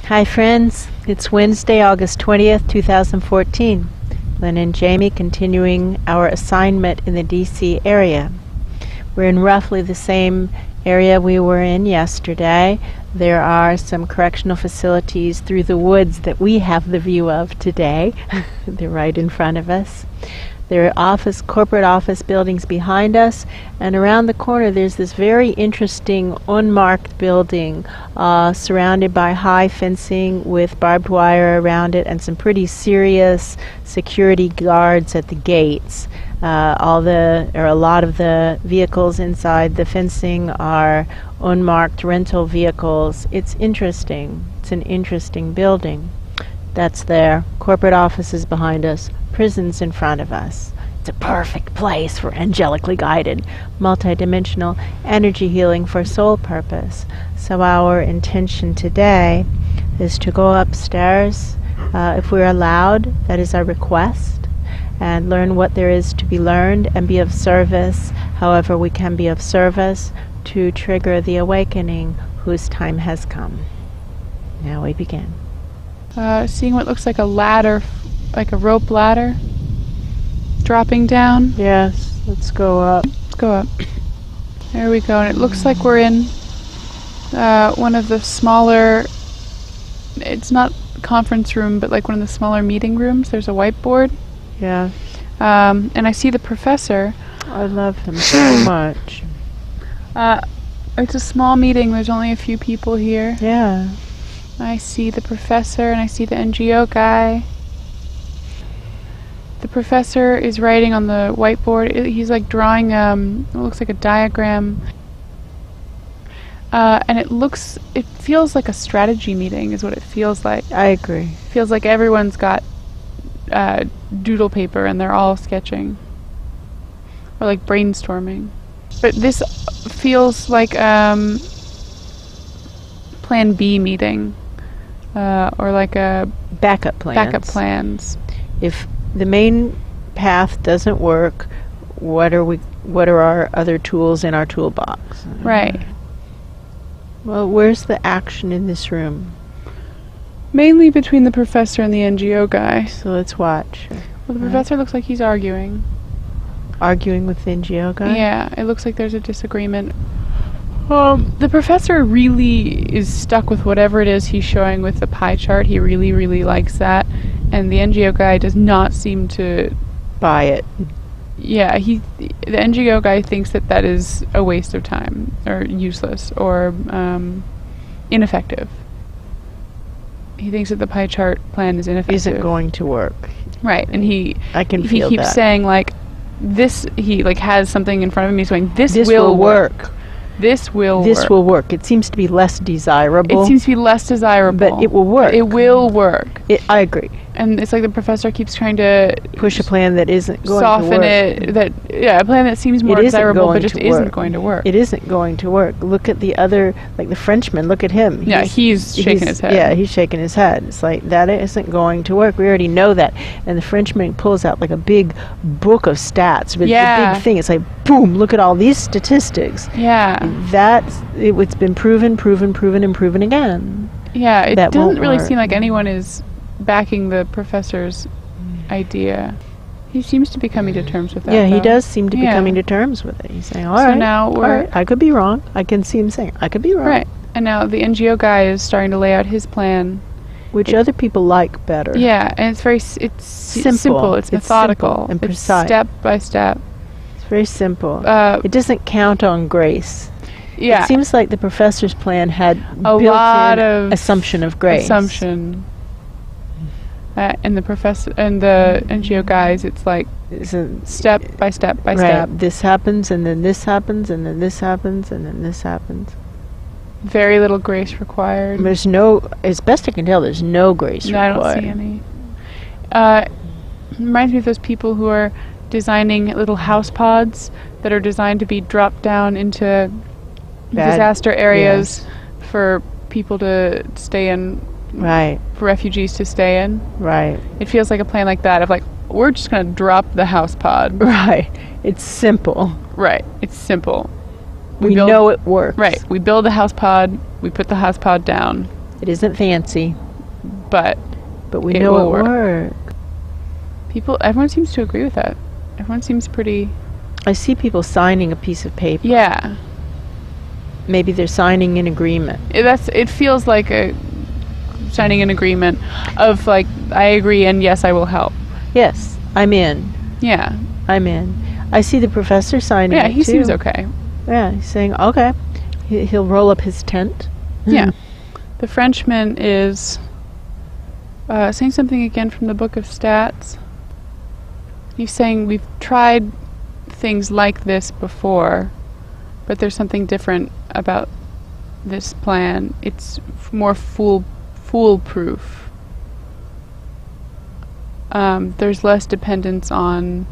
Hi friends, it's Wednesday, August 20th, 2014. Lynn and Jamie continuing our assignment in the D.C. area. We're in roughly the same area we were in yesterday. There are some correctional facilities through the woods that we have the view of today. They're right in front of us. There are corporate office buildings behind us, and around the corner there's this very interesting unmarked building surrounded by high fencing with barbed wire around it and some pretty serious security guards at the gates. A lot of the vehicles inside the fencing are unmarked rental vehicles. It's interesting. It's an interesting building. That's there. Corporate offices behind us. Prisons in front of us. It's a perfect place for angelically guided, multidimensional energy healing for soul purpose. So our intention today is to go upstairs, if we're allowed, that is our request, and learn what there is to be learned and be of service, however we can be of service, to trigger the awakening whose time has come. Now we begin. Seeing what looks like a ladder, like a rope ladder, dropping down. Yes, let's go up. Let's go up. There we go. And it looks like we're in one of the smaller, it's not conference room, but like one of the smaller meeting rooms. There's a whiteboard. Yeah. And I see the professor. I love him so much. It's a small meeting. There's only a few people here. Yeah. I see the professor and I see the NGO guy. The professor is writing on the whiteboard. He's like drawing, it looks like a diagram. And it feels like a strategy meeting is what it feels like. I agree. It feels like everyone's got doodle paper and they're all sketching. Or like brainstorming. But this feels like Plan B meeting. Or like a backup plans. If the main path doesn't work, what are our other tools in our toolbox? Right. Well, where's the action in this room? Mainly between the professor and the NGO guy. So let's watch. Well, the professor looks like he's arguing. Arguing with the NGO guy? Yeah, it looks like there's a disagreement. The professor really is stuck with whatever it is he's showing with the pie chart. He really, really likes that. And the NGO guy does not seem to buy it. Yeah, the NGO guy thinks that is a waste of time, or useless, or ineffective. He thinks that the pie chart plan is ineffective. Isn't going to work. Right, and he keeps saying like, this, he like has something in front of him, he's going, this will work. This will work. It seems to be less desirable. It seems to be less desirable. But it will work. It will work. I agree. And it's like the professor keeps trying to push a plan that isn't going to work. Soften it. A plan that seems more desirable but just isn't going to work. It isn't going to work. Look at the other, like the Frenchman, look at him. Yeah, he's shaking his head. Yeah, he's shaking his head. It's like, that isn't going to work. We already know that. And the Frenchman pulls out like a big book of stats. But the big thing, it's like, boom, look at all these statistics. Yeah. It's been proven again. Yeah, it doesn't really seem like anyone is backing the professor's idea. He seems to be coming to terms with that. Yeah, he does seem to be coming to terms with it. He's saying, all right, I could be wrong. I can see him saying, I could be wrong. Right. And now the NGO guy is starting to lay out his plan. Which other people like better. Yeah, and it's simple. It's methodical. Simple and precise. Step by step. It's very simple. It doesn't count on grace. Yeah. It seems like the professor's plan had a lot of assumption of grace. And the professor and the NGO guys, it's like step by step by step. This happens, and then this happens, and then this happens, and then this happens. Very little grace required. There's no, as best I can tell, there's no grace required. I don't see any. Reminds me of those people who are designing little house pods that are designed to be dropped down into disaster areas for people to stay in. Right. For refugees to stay in. Right. It feels like a plan like that of like, we're just going to drop the house pod. Right. It's simple. Right. It's simple. We know it works. Right. We build the house pod. We put the house pod down. It isn't fancy, but we it know will it works. Everyone seems to agree with that. Everyone seems pretty... I see people signing a piece of paper. Yeah. Maybe they're signing an agreement. It feels like a signing an agreement of like, I agree and yes, I will help. Yes, I'm in. Yeah. I'm in. I see the professor signing it he too. seems okay. Yeah, he's saying, okay. He'll roll up his tent. Yeah. The Frenchman is saying something again from the Book of Stats. He's saying we've tried things like this before, but there's something different about this plan. It's more foolproof. There's less dependence on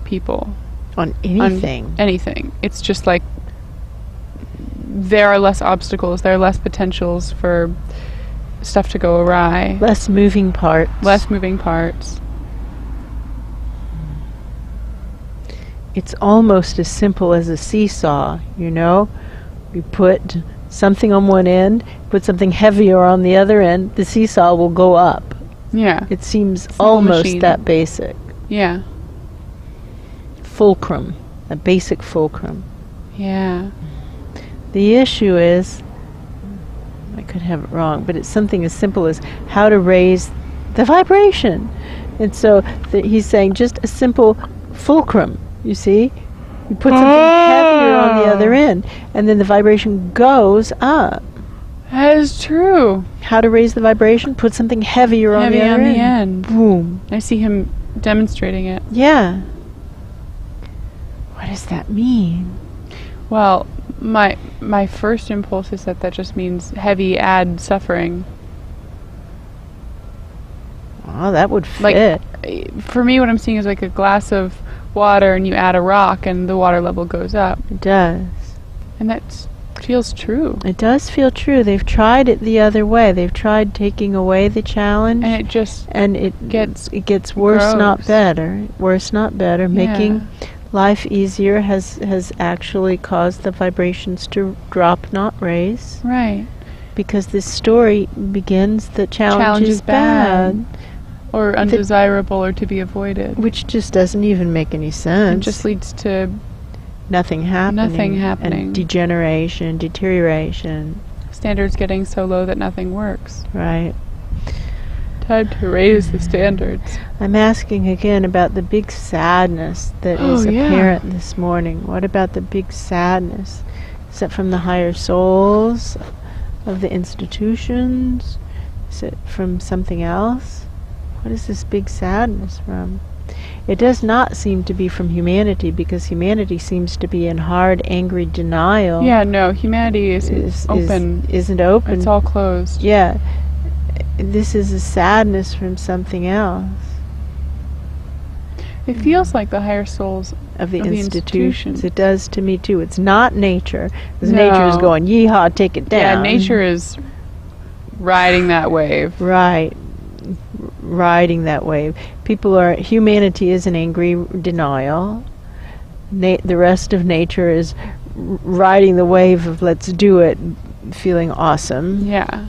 people. On anything. On anything. It's just like there are less obstacles, there are less potentials for stuff to go awry. Less moving parts. It's almost as simple as a seesaw, you know? You put something on one end, put something heavier on the other end, the seesaw will go up. Yeah. It seems almost that basic. Yeah. Fulcrum. A basic fulcrum. Yeah. The issue is, I could have it wrong, but it's something as simple as how to raise the vibration. And so he's saying just a simple fulcrum. You see? You put something heavier on the other end, and then the vibration goes up. That is true. How to raise the vibration? Put something heavier on the other end. Boom. I see him demonstrating it. Yeah. What does that mean? Well, my first impulse is that just means heavy add suffering. Oh, that would fit. Like, for me, what I'm seeing is like a glass of water and you add a rock and the water level goes up. It does. And that feels true. It does feel true. They've tried it the other way. They've tried taking away the challenge. And it just gets worse, not better. Worse, not better. Yeah. Making life easier has actually caused the vibrations to drop, not raise. Right. Because this story begins that challenge is bad. Or undesirable or to be avoided. Which just doesn't even make any sense. It just leads to nothing happening. And degeneration, deterioration. Standards getting so low that nothing works. Right. Time to raise the standards. I'm asking again about the big sadness that is apparent this morning. What about the big sadness? Is that from the higher souls of the institutions? Is it from something else? What is this big sadness from? It does not seem to be from humanity, because humanity seems to be in hard, angry denial. Yeah, no, humanity isn't open. Isn't open. It's all closed. Yeah. This is a sadness from something else. It feels like the higher souls of the institutions. It does to me too. It's not nature. Because nature is going, yeehaw, take it down. Yeah, nature is riding that wave. Right. Riding that wave. Humanity is in angry denial. The rest of nature is riding the wave of let's do it, feeling awesome. Yeah.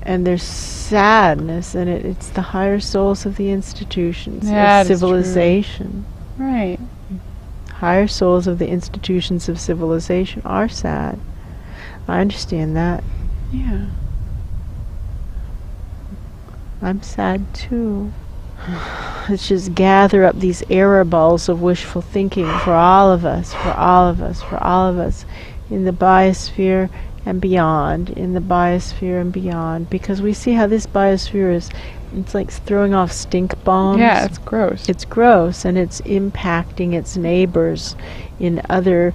And there's sadness, and it's the higher souls of the institutions of civilization. Right. Higher souls of the institutions of civilization are sad. I understand that. Yeah. I'm sad too. Let's just gather up these error balls of wishful thinking for all of us, in the biosphere and beyond, because we see how this biosphere it's like throwing off stink bombs. Yeah, it's gross. It's gross, and it's impacting its neighbors in other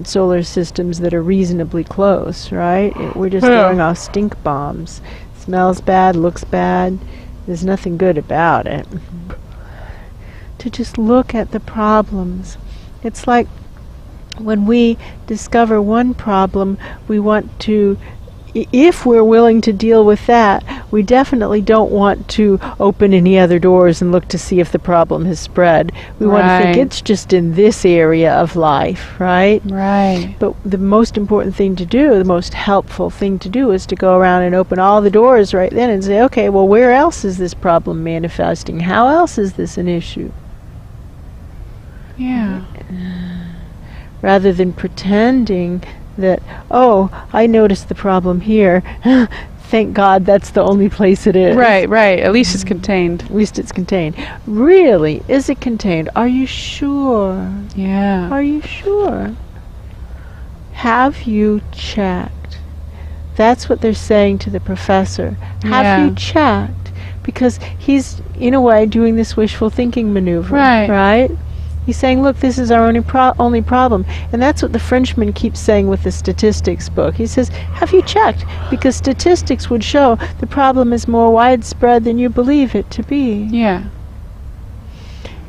solar systems that are reasonably close, right? We're just throwing off stink bombs. Smells bad, looks bad. There's nothing good about it. To just look at the problems. It's like when we discover one problem, we want to, if we're willing to deal with that, we definitely don't want to open any other doors and look to see if the problem has spread. We want to think it's just in this area of life, right? Right. But the most important thing to do, the most helpful thing to do, is to go around and open all the doors right then and say, okay, well, where else is this problem manifesting? How else is this an issue? Yeah. Rather than pretending that, oh, I noticed the problem here. Thank God that's the only place it is. Right, right. At least it's contained. At least it's contained. Really? Is it contained? Are you sure? Yeah. Are you sure? Have you checked? That's what they're saying to the professor. Have you checked? Because he's, in a way, doing this wishful thinking maneuver. Right? He's saying, look, this is our only problem. And that's what the Frenchman keeps saying with the statistics book. He says, have you checked? Because statistics would show the problem is more widespread than you believe it to be. Yeah.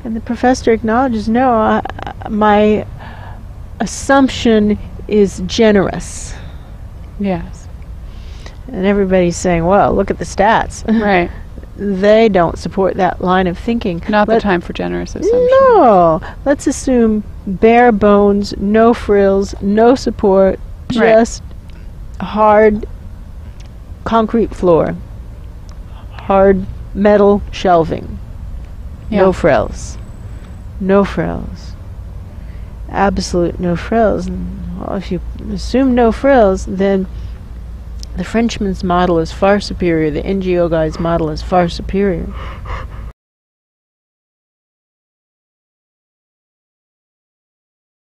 And the professor acknowledges, no, my assumption is generous. Yes. And everybody's saying, well, look at the stats. Right. They don't support that line of thinking. Not the time for generous assumption. No. Let's assume bare bones, no frills, no support, just hard concrete floor, hard metal shelving. No frills. No frills. Absolute no frills. Well, if you assume no frills, then the Frenchman's model is far superior. The NGO guy's model is far superior.